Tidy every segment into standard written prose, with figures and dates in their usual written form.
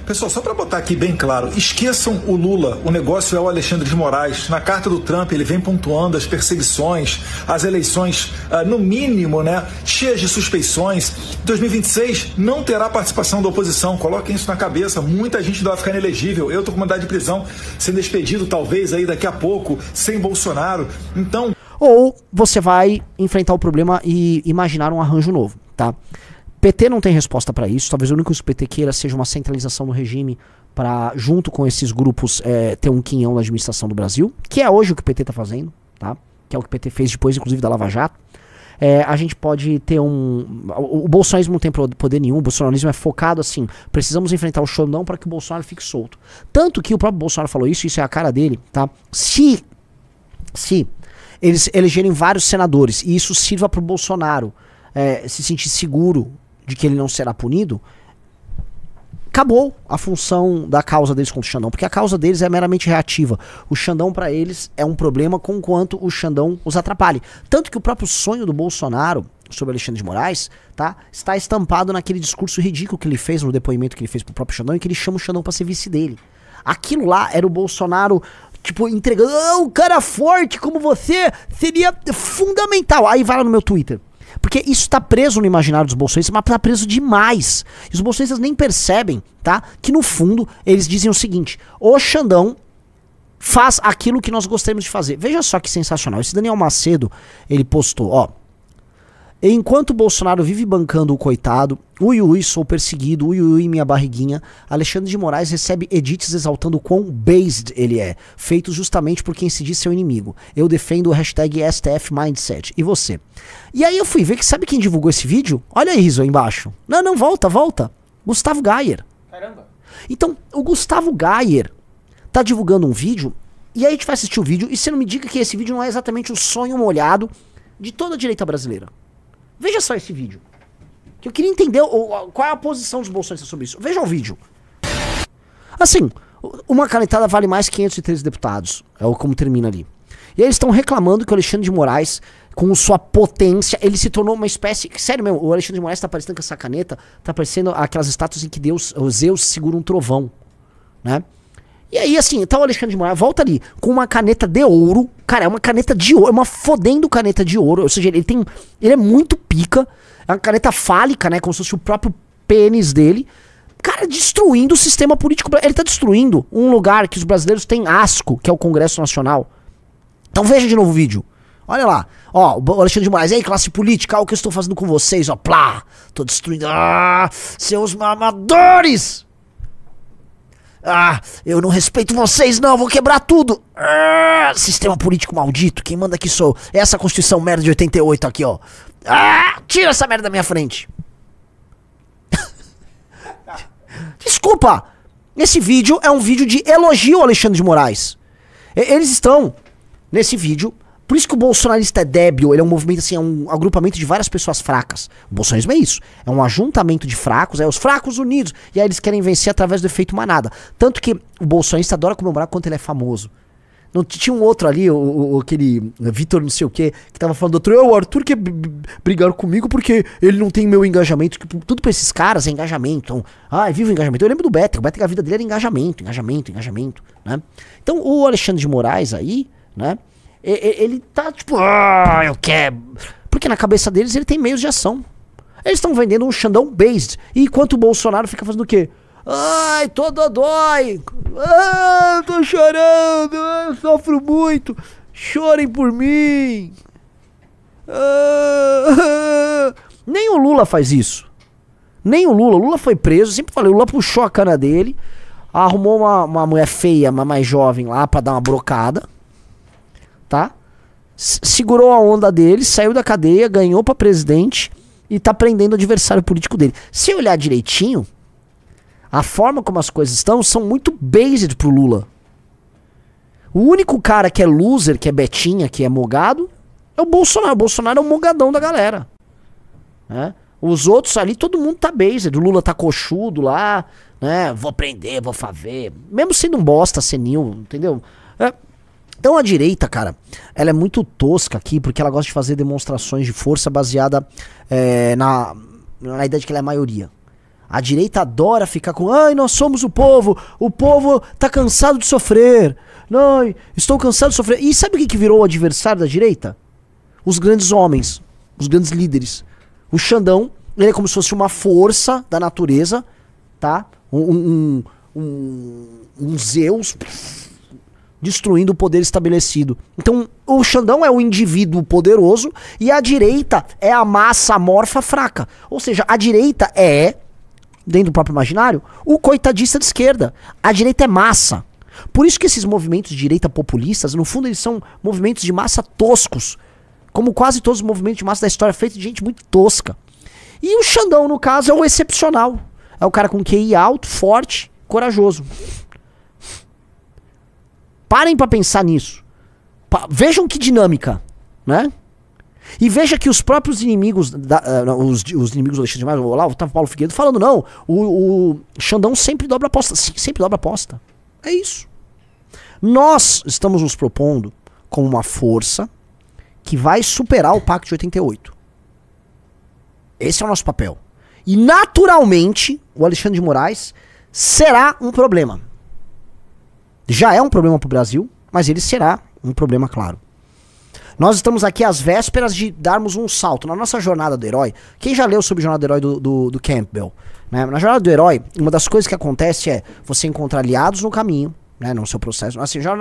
Pessoal, só para botar aqui bem claro, esqueçam o Lula, o negócio é o Alexandre de Moraes. Na carta do Trump ele vem pontuando as perseguições, as eleições, no mínimo, né, cheias de suspeições. 2026 não terá participação da oposição, coloquem isso na cabeça, muita gente ainda vai ficar inelegível. Eu tô com mandado de prisão, sendo despedido talvez aí daqui a pouco, sem Bolsonaro. Então... Ou você vai enfrentar o problema e imaginar um arranjo novo, tá? PT não tem resposta para isso. Talvez o único que o PT queira seja uma centralização no regime para, junto com esses grupos, ter um quinhão na administração do Brasil, que é hoje o que o PT tá fazendo, tá? Que é o que o PT fez depois, inclusive, da Lava Jato. A gente pode ter o bolsonarismo não tem poder nenhum, o bolsonarismo é focado assim, precisamos enfrentar o Xandão para que o Bolsonaro fique solto. Tanto que o próprio Bolsonaro falou isso é a cara dele, tá? Se eles elegerem vários senadores e isso sirva pro Bolsonaro se sentir seguro de que ele não será punido, acabou a função da causa deles contra o Xandão, porque a causa deles é meramente reativa. O Xandão pra eles é um problema com quanto o Xandão os atrapalhe. Tanto que o próprio sonho do Bolsonaro sobre Alexandre de Moraes, tá, está estampado naquele discurso ridículo que ele fez, no depoimento que ele fez pro próprio Xandão, em que ele chama o Xandão pra ser vice dele. Aquilo lá era o Bolsonaro, tipo, entregando, um cara forte como você seria fundamental. Aí vai lá no meu Twitter. Porque isso tá preso no imaginário dos bolsonaristas, mas tá preso demais. E os bolsonaristas nem percebem, tá? Que no fundo eles dizem o seguinte: o Xandão faz aquilo que nós gostaríamos de fazer. Veja só que sensacional. Esse Daniel Macedo, ele postou, ó. Enquanto o Bolsonaro vive bancando o coitado, ui ui, sou perseguido, ui ui, minha barriguinha, Alexandre de Moraes recebe edits exaltando o quão based ele é, feitos justamente por quem se diz seu inimigo. Eu defendo o hashtag STF Mindset. E você? E aí eu fui ver que sabe quem divulgou esse vídeo? Olha aí, Riso, aí embaixo. Não, volta. Gustavo Gayer. Caramba. Então, o Gustavo Gayer tá divulgando um vídeo, e aí a gente vai assistir o vídeo, e você não me diga que esse vídeo não é exatamente o sonho molhado de toda a direita brasileira. Veja só esse vídeo. Que eu queria entender qual é a posição dos bolsonaristas sobre isso. Veja o vídeo. Assim, uma canetada vale mais que 513 deputados. É como termina ali. E aí eles estão reclamando que o Alexandre de Moraes, com sua potência, ele se tornou uma espécie... Sério mesmo, o Alexandre de Moraes tá parecendo com essa caneta, tá parecendo aquelas estátuas em que o Zeus segura um trovão, né? E aí, assim, tá o Alexandre de Moraes, volta ali, com uma caneta de ouro. Cara, é uma caneta de ouro, é uma fodendo caneta de ouro. Ou seja, ele é muito pica. É uma caneta fálica, né? Como se fosse o próprio pênis dele. Cara, destruindo o sistema político. Ele tá destruindo um lugar que os brasileiros têm asco, que é o Congresso Nacional. Então veja de novo o vídeo. Olha lá. Ó, o Alexandre de Moraes. Ei, classe política, olha o que eu estou fazendo com vocês, ó. Plá. Tô destruindo. Ah, seus mamadores! Ah, eu não respeito vocês não, vou quebrar tudo. Ah, sistema político maldito, quem manda aqui sou. Essa Constituição merda de 88 aqui, ó. Ah, tira essa merda da minha frente. Desculpa, esse vídeo é um vídeo de elogio ao Alexandre de Moraes. Eles estão nesse vídeo. Por isso que o bolsonarista é débil, ele é um movimento assim, é um agrupamento de várias pessoas fracas. O bolsonarismo é isso, é um ajuntamento de fracos, os fracos unidos, e aí eles querem vencer através do efeito manada. Tanto que o bolsonarista adora comemorar quando ele é famoso. Não tinha um outro ali, aquele Vitor não sei o que tava falando do outro, o Arthur quer brigar comigo porque ele não tem meu engajamento. Tudo pra esses caras é engajamento. Então, viva o engajamento. Eu lembro do Beto, a vida dele era engajamento, né? Então o Alexandre de Moraes aí, né? Ele tá tipo, eu quero. Porque na cabeça deles ele tem meios de ação. Eles estão vendendo um Xandão based. E enquanto o Bolsonaro fica fazendo o quê? Ai, todo dói. Ah, eu tô chorando. Eu sofro muito. Chorem por mim. Nem o Lula faz isso. Nem o Lula. O Lula foi preso. Sempre falei, o Lula puxou a cana dele. Arrumou uma mulher feia, uma mais jovem lá pra dar uma brocada. Tá? Segurou a onda dele, saiu da cadeia, ganhou pra presidente e tá prendendo o adversário político dele. Se olhar direitinho, a forma como as coisas estão são muito based pro Lula. O único cara que é loser, que é betinha, que é mogado, é o Bolsonaro. O Bolsonaro é o mogadão da galera, né? Os outros ali, todo mundo tá based. O Lula tá coxudo lá, né? Vou prender, vou fazer. Mesmo sendo um bosta, senil, entendeu? Então a direita, cara, ela é muito tosca aqui, porque ela gosta de fazer demonstrações de força baseada na ideia de que ela é a maioria. A direita adora ficar com, ai, nós somos o povo tá cansado de sofrer. Ai, estou cansado de sofrer. E sabe o que virou o adversário da direita? Os grandes homens, os grandes líderes. O Xandão, ele é como se fosse uma força da natureza, tá? Um Zeus destruindo o poder estabelecido. Então, o Xandão é o indivíduo poderoso e a direita é a massa amorfa fraca. Ou seja, a direita é, dentro do próprio imaginário, o coitadista de esquerda. A direita é massa. Por isso que esses movimentos de direita populistas, no fundo, eles são movimentos de massa toscos. Como quase todos os movimentos de massa da história, feitos de gente muito tosca. E o Xandão, no caso, é o excepcional. É o cara com QI alto, forte, corajoso. Parem pra pensar nisso. Vejam que dinâmica, né? E veja que os próprios inimigos, os inimigos do Alexandre de Moraes, lá, o Paulo Figueiredo falando, não, o Xandão sempre dobra aposta. Sim, sempre dobra aposta. É isso. Nós estamos nos propondo como uma força que vai superar o Pacto de 88. Esse é o nosso papel. E naturalmente, o Alexandre de Moraes será um problema. Já é um problema para o Brasil, mas ele será um problema, claro. Nós estamos aqui às vésperas de darmos um salto. Na nossa jornada do herói, quem já leu sobre a jornada do herói do Campbell? Né? Na jornada do herói, uma das coisas que acontece é você encontrar aliados no caminho, né, no seu processo. Assim, já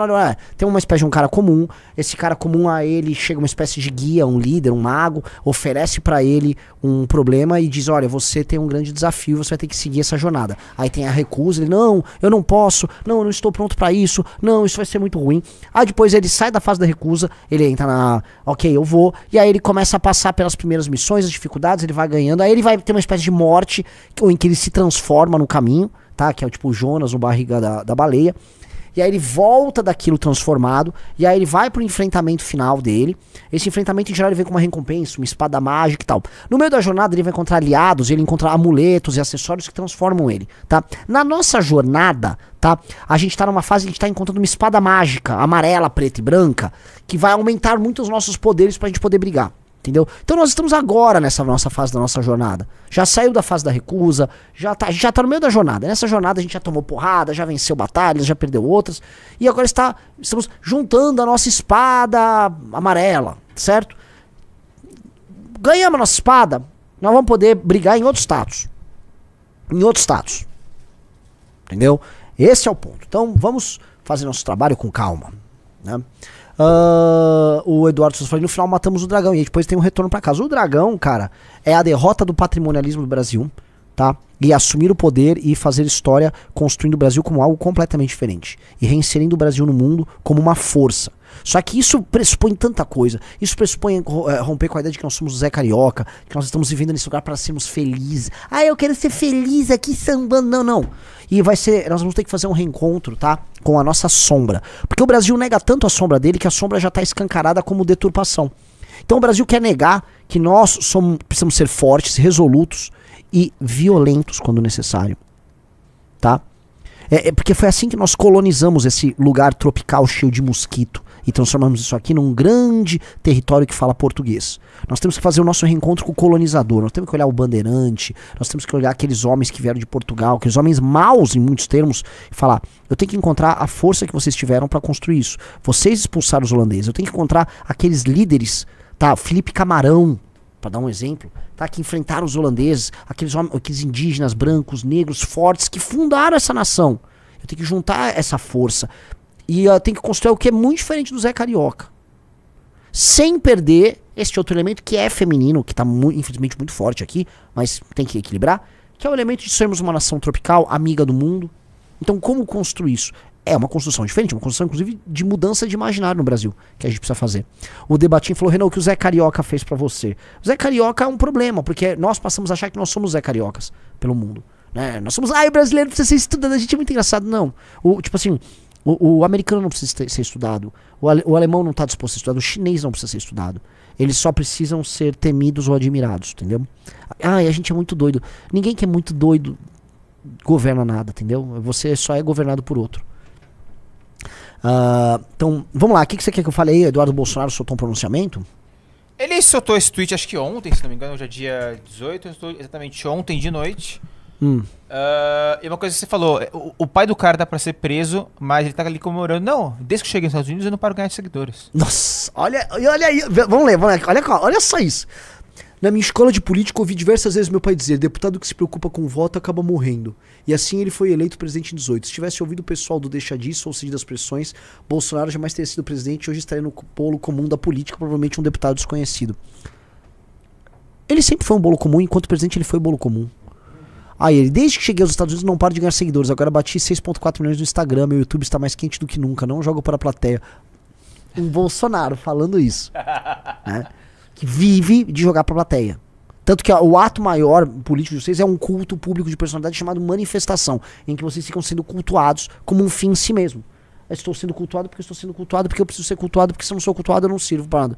tem uma espécie de um cara comum. Esse cara comum, a ele chega uma espécie de guia, um líder, um mago, oferece pra ele um problema e diz, olha, você tem um grande desafio, você vai ter que seguir essa jornada. Aí tem a recusa, ele, não, eu não posso, não, eu não estou pronto pra isso, não, isso vai ser muito ruim. Aí depois ele sai da fase da recusa, ele entra na, ok, eu vou, e aí ele começa a passar pelas primeiras missões, as dificuldades, ele vai ganhando, aí ele vai ter uma espécie de morte, em que ele se transforma no caminho, tá, que é o tipo Jonas, o barriga da baleia. E aí ele volta daquilo transformado, e aí ele vai pro enfrentamento final dele. Esse enfrentamento em geral ele vem com uma recompensa, uma espada mágica e tal. No meio da jornada ele vai encontrar aliados, ele encontra amuletos e acessórios que transformam ele, tá? Na nossa jornada, tá? A gente tá numa fase que a gente tá encontrando uma espada mágica, amarela, preta e branca, que vai aumentar muito os nossos poderes pra gente poder brigar. Entendeu? Então nós estamos agora nessa nossa fase da nossa jornada. Já saiu da fase da recusa, a gente já tá no meio da jornada. Nessa jornada a gente já tomou porrada, já venceu batalhas, já perdeu outras. E agora estamos juntando a nossa espada amarela, certo? Ganhamos a nossa espada, nós vamos poder brigar em outros status. Em outros status. Entendeu? Esse é o ponto. Então vamos fazer nosso trabalho com calma, né? O Eduardo Souza falou, no final matamos o dragão e aí depois tem um retorno pra casa. O dragão, cara, é a derrota do patrimonialismo do Brasil, tá? E assumir o poder e fazer história construindo o Brasil como algo completamente diferente e reinserindo o Brasil no mundo como uma força. Só que isso pressupõe tanta coisa. Isso pressupõe romper com a ideia de que nós somos o Zé Carioca, que nós estamos vivendo nesse lugar para sermos felizes. Ah, eu quero ser feliz aqui sambando. Não, não. E nós vamos ter que fazer um reencontro, tá? Com a nossa sombra. Porque o Brasil nega tanto a sombra dele que a sombra já tá escancarada como deturpação. Então o Brasil quer negar que nós precisamos ser fortes, resolutos e violentos quando necessário. Tá? Porque foi assim que nós colonizamos esse lugar tropical cheio de mosquito e transformamos isso aqui num grande território que fala português. Nós temos que fazer o nosso reencontro com o colonizador, nós temos que olhar o bandeirante, nós temos que olhar aqueles homens que vieram de Portugal, aqueles homens maus em muitos termos, e falar, eu tenho que encontrar a força que vocês tiveram para construir isso. Vocês expulsaram os holandeses, eu tenho que encontrar aqueles líderes, tá? Felipe Camarão, para dar um exemplo, tá? Que enfrentaram os holandeses, aqueles indígenas brancos, negros, fortes, que fundaram essa nação. Eu tenho que juntar essa força. E eu tenho que construir o que é muito diferente do Zé Carioca. Sem perder este outro elemento que é feminino, que está infelizmente muito forte aqui, mas tem que equilibrar, que é o elemento de sermos uma nação tropical, amiga do mundo. Então como construir isso? É uma construção diferente, uma construção inclusive de mudança de imaginário no Brasil, que a gente precisa fazer. O Debatinho falou, Renan, o que o Zé Carioca fez pra você? O Zé Carioca é um problema, porque nós passamos a achar que nós somos Zé Cariocas pelo mundo. Né? Nós somos, o brasileiro precisa ser estudado, a gente é muito engraçado. Não, tipo assim, o americano não precisa ser estudado, o alemão não está disposto a ser estudado, o chinês não precisa ser estudado. Eles só precisam ser temidos ou admirados, entendeu? A gente é muito doido. Ninguém que é muito doido governa nada, entendeu? Você só é governado por outro. Então, vamos lá, o que você quer que eu fale aí? Eduardo Bolsonaro soltou um pronunciamento? Ele soltou esse tweet, acho que ontem, se não me engano, hoje é dia 18, exatamente ontem de noite. E uma coisa que você falou, o pai do cara tá pra ser preso, mas ele tá ali comemorando. Não, desde que eu cheguei nos Estados Unidos eu não paro de ganhar seguidores. Nossa, olha aí, vamos ler, olha só isso. Na minha escola de política, ouvi diversas vezes meu pai dizer: deputado que se preocupa com o voto acaba morrendo. E assim ele foi eleito presidente em 18. Se tivesse ouvido o pessoal do deixa disso ou cedido das pressões, Bolsonaro jamais teria sido presidente e hoje estaria no bolo comum da política, provavelmente um deputado desconhecido. Ele sempre foi um bolo comum, enquanto presidente ele foi bolo comum. Aí ele, desde que cheguei aos Estados Unidos não paro de ganhar seguidores, agora bati 6,4 milhões no Instagram, meu YouTube está mais quente do que nunca, não jogo para a plateia. Um Bolsonaro falando isso. Né? Que vive de jogar pra plateia. Tanto que o ato maior político de vocês é um culto público de personalidade chamado manifestação, em que vocês ficam sendo cultuados como um fim em si mesmo. Eu estou sendo cultuado porque eu estou sendo cultuado, porque eu preciso ser cultuado, porque se eu não sou cultuado eu não sirvo pra nada.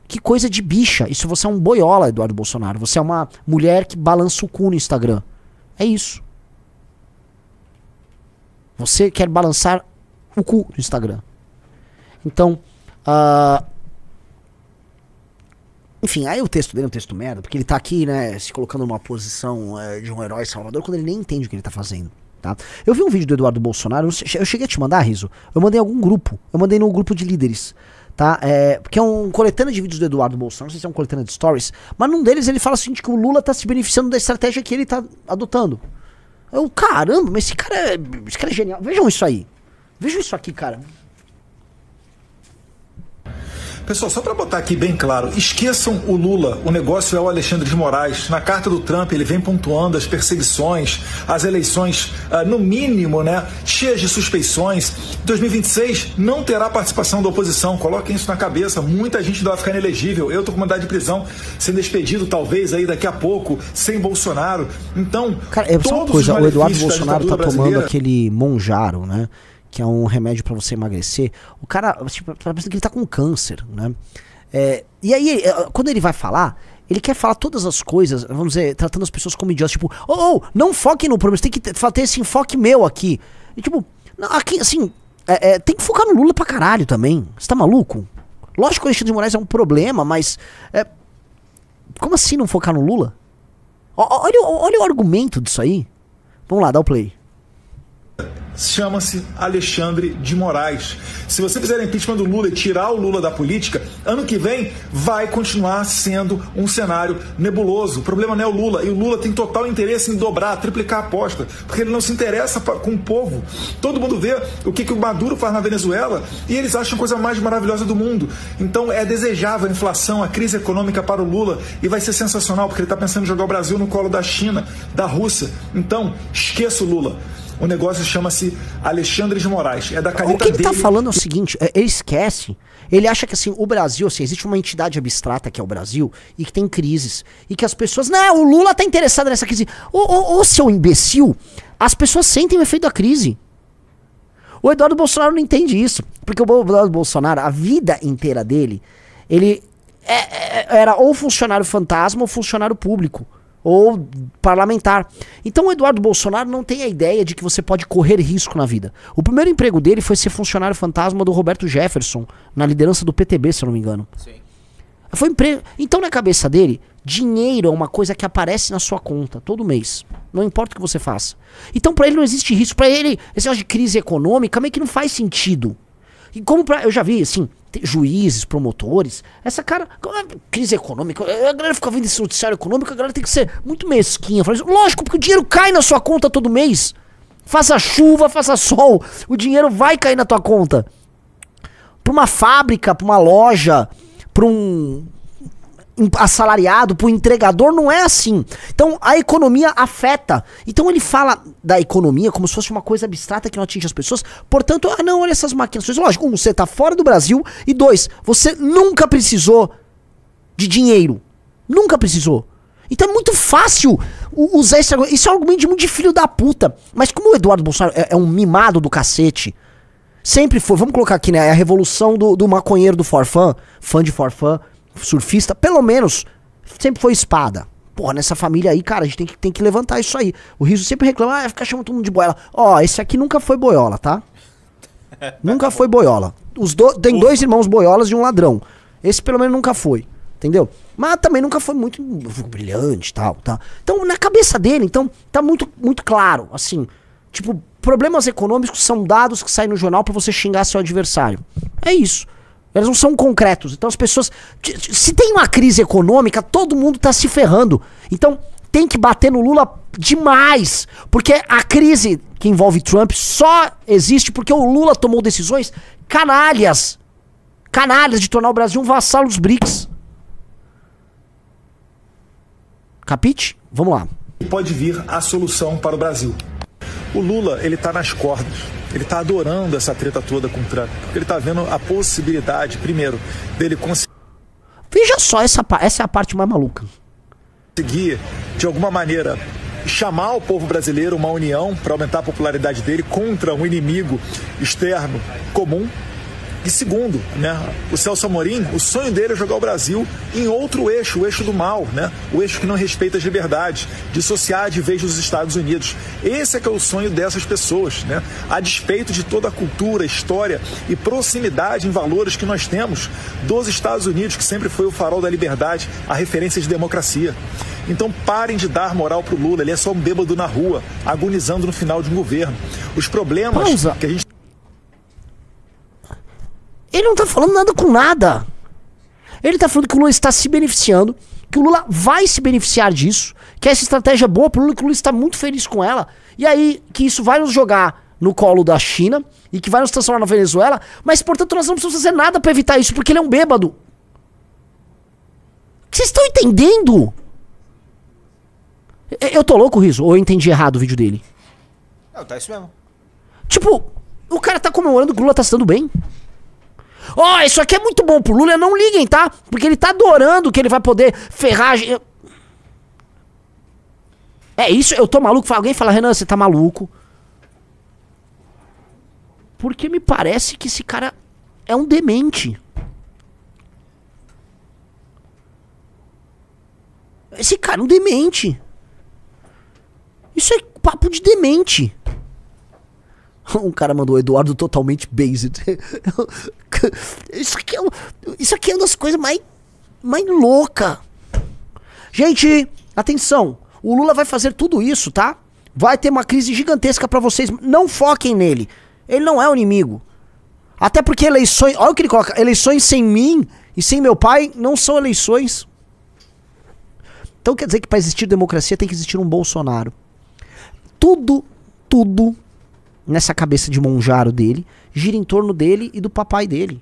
Que coisa de bicha. Isso você é um boiola, Eduardo Bolsonaro. Você é uma mulher que balança o cu no Instagram. É isso. Você quer balançar o cu no Instagram. Então, enfim, aí o texto dele é um texto merda, porque ele tá aqui, né, se colocando numa posição de um herói salvador, quando ele nem entende o que ele tá fazendo, tá? Eu vi um vídeo do Eduardo Bolsonaro, eu cheguei a te mandar, Riso, eu mandei em algum grupo, eu mandei no grupo de líderes, tá? Porque é um coletânea de vídeos do Eduardo Bolsonaro, não sei se é um coletânea de stories, mas num deles ele fala o seguinte, que o Lula tá se beneficiando da estratégia que ele tá adotando. Eu, caramba, mas esse cara é genial. Vejam isso aí. Vejam isso aqui, cara. Pessoal, só para botar aqui bem claro, esqueçam o Lula, o negócio é o Alexandre de Moraes. Na carta do Trump ele vem pontuando as perseguições, as eleições, no mínimo, né, cheias de suspeições. 2026 não terá participação da oposição, coloquem isso na cabeça, muita gente vai ficar inelegível. Eu tô com mandado de prisão, sendo expedido talvez aí daqui a pouco, sem Bolsonaro. Então, cara, é só uma coisa, o Eduardo Bolsonaro tá tomando aquele Monjaro, né? Que é um remédio pra você emagrecer. O cara, tipo, parece que ele tá com câncer, né? E aí, quando ele vai falar, ele quer falar todas as coisas, vamos dizer, tratando as pessoas como idiotas, tipo, não foquem no problema, você tem que ter esse enfoque meu aqui. E tipo, aqui, assim, tem que focar no Lula pra caralho também. Você tá maluco? Lógico que o Alexandre de Moraes é um problema, mas como assim não focar no Lula? Olha o argumento disso aí. Vamos lá, dá o play. Chama-se Alexandre de Moraes. Se você fizer impeachment do Lula e tirar o Lula da política, ano que vem vai continuar sendo um cenário nebuloso. O problema não é o Lula, e o Lula tem total interesse em dobrar, triplicar a aposta, porque ele não se interessa com o povo. Todo mundo vê o que o Maduro faz na Venezuela e eles acham a coisa mais maravilhosa do mundo. Então é desejável a inflação, a crise econômica para o Lula, e vai ser sensacional, porque ele está pensando em jogar o Brasil no colo da China, da Rússia. Então, esqueça o Lula. O negócio chama-se Alexandre de Moraes. É da caneta dele. O que ele tá falando é o que... seguinte, ele esquece. Ele acha que assim, o Brasil, assim, existe uma entidade abstrata que é o Brasil e que tem crises. E que as pessoas, não, o Lula tá interessado nessa crise. Ô, seu imbecil, as pessoas sentem o efeito da crise. O Eduardo Bolsonaro não entende isso. Porque o Eduardo Bolsonaro, a vida inteira dele, ele era ou funcionário fantasma ou funcionário público. Ou parlamentar. Então o Eduardo Bolsonaro não tem a ideia de que você pode correr risco na vida. O primeiro emprego dele foi ser funcionário fantasma do Roberto Jefferson, na liderança do PTB, se eu não me engano. Sim. Foi emprego. Então na cabeça dele, dinheiro é uma coisa que aparece na sua conta todo mês. Não importa o que você faça. Então pra ele não existe risco. Pra ele, esse negócio de crise econômica meio que não faz sentido. E como eu já vi, assim, juízes, promotores, essa cara, crise econômica, a galera fica vendo esse noticiário econômico, a galera tem que ser muito mesquinha. Lógico, porque o dinheiro cai na sua conta todo mês. Faça chuva, faça sol, o dinheiro vai cair na tua conta. Pra uma fábrica, pra uma loja, pra um assalariado, pro entregador, não é assim. Então a economia afeta. Então ele fala da economia como se fosse uma coisa abstrata que não atinge as pessoas. Portanto, não, olha essas maquinações. Lógico, você tá fora do Brasil, e 2, você nunca precisou de dinheiro. Nunca precisou. Então é muito fácil usar esse argumento. Isso é um argumento de filho da puta. Mas como o Eduardo Bolsonaro é um mimado do cacete, sempre foi, vamos colocar aqui, né, a revolução do maconheiro do forfã, fã de forfã, surfista, pelo menos sempre foi espada. Porra, nessa família aí, cara, a gente tem que levantar isso aí. O Riso sempre reclama, fica chamando todo mundo de boiola. Esse aqui nunca foi boiola, tá? Nunca foi boiola. Tem 2 irmãos boiolas e um ladrão. Esse pelo menos nunca foi. Entendeu? Mas também nunca foi muito brilhante, tal, tá? Então, na cabeça dele, então, tá muito, muito claro, assim, tipo, problemas econômicos são dados que saem no jornal pra você xingar seu adversário. É isso. Eles não são concretos. Então as pessoas... Se tem uma crise econômica, todo mundo tá se ferrando. Então tem que bater no Lula demais. Porque a crise que envolve Trump só existe porque o Lula tomou decisões canalhas. Canalhas de tornar o Brasil um vassalo dos BRICS. Capite? Vamos lá. Pode vir a solução para o Brasil. O Lula, ele tá nas cordas. Ele tá adorando essa treta toda com o Trump. Porque ele tá vendo a possibilidade, primeiro, dele conseguir... Veja só, essa é a parte mais maluca. Conseguir, de alguma maneira, chamar o povo brasileiro uma união para aumentar a popularidade dele contra um inimigo externo comum. E segundo, né, o Celso Amorim, o sonho dele é jogar o Brasil em outro eixo, o eixo do mal, né, o eixo que não respeita as liberdades, dissociar de vez dos Estados Unidos. Esse é que é o sonho dessas pessoas, né, a despeito de toda a cultura, história e proximidade em valores que nós temos dos Estados Unidos, que sempre foi o farol da liberdade, a referência de democracia. Então parem de dar moral pro Lula, ele é só um bêbado na rua, agonizando no final de um governo. Os problemas que a gente... Ele não tá falando nada com nada. Ele tá falando que o Lula está se beneficiando, que o Lula vai se beneficiar disso, que essa estratégia é boa pro Lula, que o Lula está muito feliz com ela, e aí que isso vai nos jogar no colo da China e que vai nos transformar na Venezuela, mas portanto nós não precisamos fazer nada pra evitar isso, porque ele é um bêbado. Vocês estão entendendo? Eu tô louco, Riso? Ou eu entendi errado o vídeo dele? Não, tá isso mesmo. Tipo, o cara tá comemorando que o Lula tá se dando bem. Ó, isso aqui é muito bom pro Lula, não liguem, tá? Porque ele tá adorando que ele vai poder ferrar... É isso, eu tô maluco. Alguém fala, Renan, você tá maluco? Porque me parece que esse cara é um demente. Esse cara é um demente. Isso é papo de demente. Um cara mandou Eduardo totalmente based. Isso aqui é uma das coisas mais loucas. Gente, atenção. O Lula vai fazer tudo isso, tá? Vai ter uma crise gigantesca pra vocês. Não foquem nele. Ele não é o inimigo. Até porque eleições... Olha o que ele coloca. Eleições sem mim e sem meu pai não são eleições. Então quer dizer que pra existir democracia tem que existir um Bolsonaro. Tudo nessa cabeça de monjaro dele gira em torno dele e do papai dele.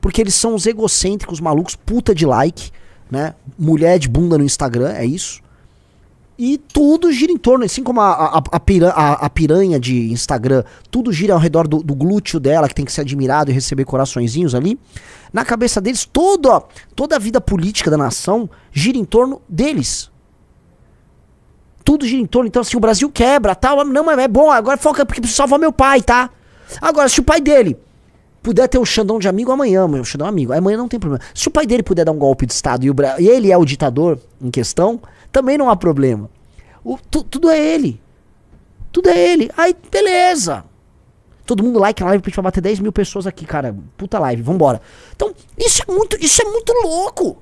Porque eles são os egocêntricos malucos, puta de like, né? Mulher de bunda no Instagram, é isso. E tudo gira em torno, assim como a piranha de Instagram, tudo gira ao redor do glúteo dela, que tem que ser admirado e receber coraçõezinhos ali. Na cabeça deles, toda a vida política da nação gira em torno deles. Tudo gira em torno, então assim, o Brasil quebra, tal, não, mas é bom, agora foca porque preciso salvar meu pai, tá? Agora, se o pai dele puder ter o Xandão de amigo amanhã, o Xandão é amigo, amanhã não tem problema. Se o pai dele puder dar um golpe de Estado e ele é o ditador em questão, também não há problema. Tudo é ele. Tudo é ele. Aí, beleza. Todo mundo like na live pra gente bater 10 mil pessoas aqui, cara. Puta live, vambora. Então, isso é muito louco.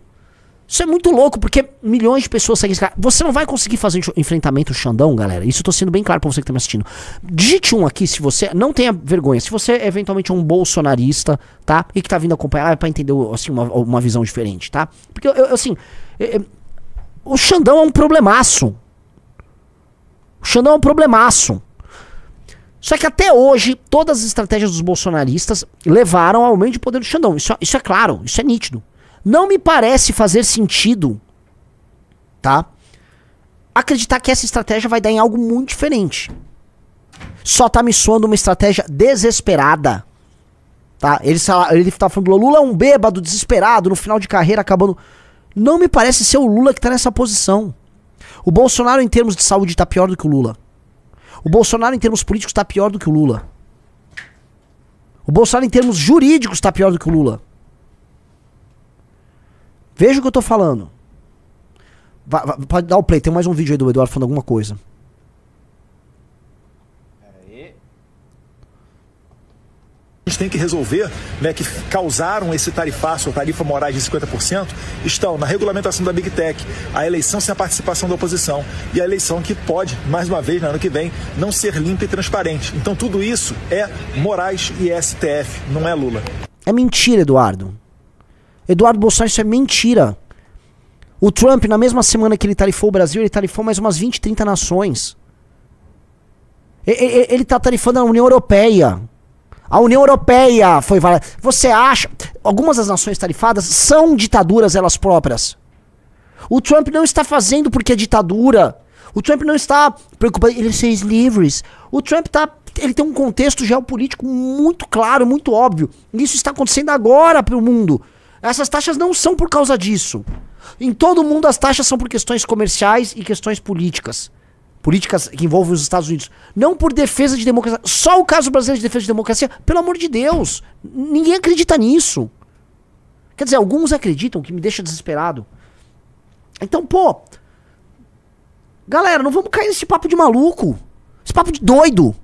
Isso é muito louco, porque milhões de pessoas seguem esse cara. Você não vai conseguir fazer enfrentamento Xandão, galera. Isso eu tô sendo bem claro pra você que tá me assistindo. Digite um aqui, se você... Não tenha vergonha. Se você é eventualmente um bolsonarista, tá? E que tá vindo acompanhar pra entender, assim, uma visão diferente, tá? Porque, o Xandão é um problemaço. O Xandão é um problemaço. Só que até hoje, todas as estratégias dos bolsonaristas levaram ao aumento de poder do Xandão. Isso é claro, isso é nítido. Não me parece fazer sentido, tá? Acreditar que essa estratégia vai dar em algo muito diferente. Só tá me soando uma estratégia desesperada, tá? Ele tá falando, o Lula é um bêbado, desesperado, no final de carreira, acabando... Não me parece ser o Lula que tá nessa posição. O Bolsonaro, em termos de saúde, tá pior do que o Lula. O Bolsonaro, em termos políticos, tá pior do que o Lula. O Bolsonaro, em termos jurídicos, tá pior do que o Lula. Veja o que eu tô falando. Pode dar o play, tem mais um vídeo aí do Eduardo falando alguma coisa. A gente têm que resolver, né, que causaram esse tarifaço, ou tarifa morais de 50%, estão na regulamentação da Big Tech, a eleição sem a participação da oposição e a eleição que pode, mais uma vez, no ano que vem, não ser limpa e transparente. Então tudo isso é Moraes e STF, não é Lula. É mentira, Eduardo. Eduardo Bolsonaro, isso é mentira. O Trump, na mesma semana que ele tarifou o Brasil, ele tarifou mais umas 20, 30 nações. Ele tá tarifando a União Europeia. A União Europeia foi... Você acha... Algumas das nações tarifadas são ditaduras elas próprias. O Trump não está fazendo porque é ditadura. O Trump não está preocupado em eles serem livres. O Trump ele tem um contexto geopolítico muito claro, muito óbvio. E isso está acontecendo agora para o mundo. Essas taxas não são por causa disso. Em todo mundo as taxas são por questões comerciais e questões políticas. Políticas que envolvem os Estados Unidos. Não por defesa de democracia. Só o caso brasileiro de defesa de democracia, pelo amor de Deus. Ninguém acredita nisso. Quer dizer, alguns acreditam, que me deixa desesperado. Então, pô... Galera, não vamos cair nesse papo de maluco. Esse papo de doido.